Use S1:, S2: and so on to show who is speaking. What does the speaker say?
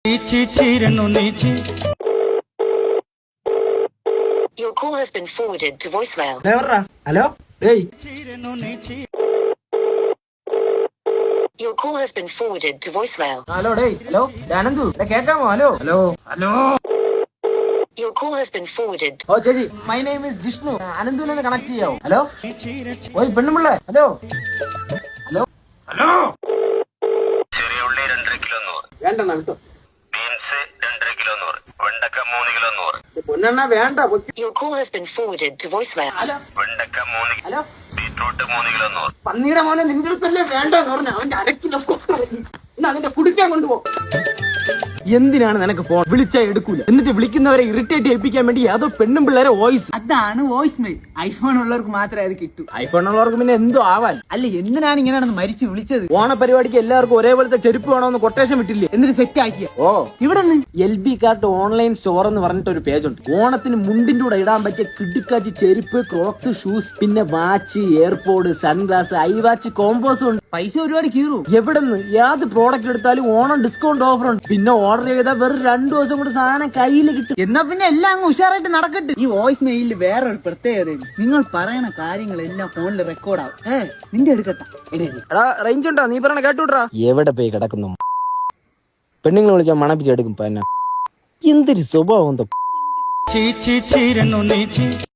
S1: Your call has been forwarded to voicemail.
S2: Hello? Hey.
S1: Your call has been forwarded to voicemail.
S2: Hello, hey. Hello? Anandu. Kekamo. Hello. Hello. Hello.
S1: Your call has been forwarded.
S2: Oh, Cheji. My name is Jishnu. Anandu ne connect cheyo. Hello? Oi, pennumbilla. Hello. Hello. Hello.
S3: ചെറിയുള്ളി 2 kilo 100.
S2: വേണ്ടണ്ണ വിട്ടോ.
S3: Beans 2 kilo 100. വെണ്ടക്ക 3 kilo 100.
S2: പൊന്നണ്ണ വേണ്ട.
S1: Your call has been forwarded to voicemail.
S2: Hello.
S3: വെണ്ടക്ക 3 kilo.
S2: Hello.
S3: Beetroot 3 kilo 100.
S2: പന്നിയുടെ മോനെ നിന്റെ അടുത്തല്ലേ വേണ്ടെന്ന് പറഞ്ഞു. അവന്റെ 1/2 കിലോ എന്നാ അതിന്റെ കുടിക്കാൻ കൊണ്ടുപോ. എന്തിനാണ് നിനക്ക് ഫോൺ വിളിച്ചാ എടുക്കൂല, എന്നിട്ട് വിളിക്കുന്നവരെ ഇറിറ്റേറ്റ് ചെയ്യിപ്പിക്കാൻ വേണ്ടി ഏതോ പെണ്ണും പിള്ളേരെ വോയിസ്.
S4: അതാണ് വോയിസ് മെയിൽ. ഐഫോൺ ഉള്ളവർക്ക് മാത്രമേ അത് കിട്ടൂ.
S2: ഐഫോൺ ഉള്ളവർക്ക് പിന്നെ എന്തോ ആവാൻ.
S4: അല്ല, എന്തിനാണ് ഇങ്ങനെയാണെന്ന് മരിച്ചു വിളിച്ചത്?
S2: ഓണപരിപാടിക്ക് എല്ലാവർക്കും ഒരേപോലത്തെ ചെരുപ്പ് വേണമെന്ന് കൊട്ടേഷൻ വിട്ടില്ലേ?
S4: എന്നിട്ട് സെറ്റ് ആക്കിയ
S2: ഓ
S4: ഇവിടെ
S2: LB കാർട്ട് ഓൺലൈൻ സ്റ്റോർ എന്ന് പറഞ്ഞിട്ട് ഒരു പേജ് ഉണ്ട്. ഓണത്തിന് മുണ്ടിന്റെ കൂടെ ഇടാൻ പറ്റിയ കിടുക്കാച്ചി ചെരുപ്പ്, ക്രോക്സ്, ഷൂസ്, പിന്നെ watch, AirPod, sunglass, iWatch കോമ്പോസും ഉണ്ട്.
S4: പൈസ ഒരുപാട് കീറും.
S2: എവിടെന്ന് ഏത് പ്രോഡക്റ്റ് എടുത്താലും ഓണം ഡിസ്കൗണ്ട് ഓഫർ ഉണ്ട്. പിന്നെ ഓർഡർ ചെയ്താൽ വെറും 2 ദിവസം കൊണ്ട് സാധനം കയ്യിൽ കിട്ടും.
S4: എന്നാ പിന്നെ എല്ലാം അങ്ങ് ഉഷാറായിട്ട് നടക്കട്ടെ. ഈ വോയിസ് മെയിലിൽ വേറൊരു പ്രത്യേകത, നിങ്ങൾ പറയുന്ന കാര്യങ്ങളെല്ലാം ഫോണിൽ റെക്കോർഡ് ആവും. നിന്റെ എടുക്കട്ടെ.
S2: റേഞ്ച് ഉണ്ടോ? നീ പറയണ കേട്ടുവിട്രാ. എവിടെ പോയി കിടക്കുന്നു? പെണ്ണുങ്ങൾ വിളിച്ചാൽ മണപ്പിച്ചെടുക്കും. എന്തൊരു സ്വഭാവം.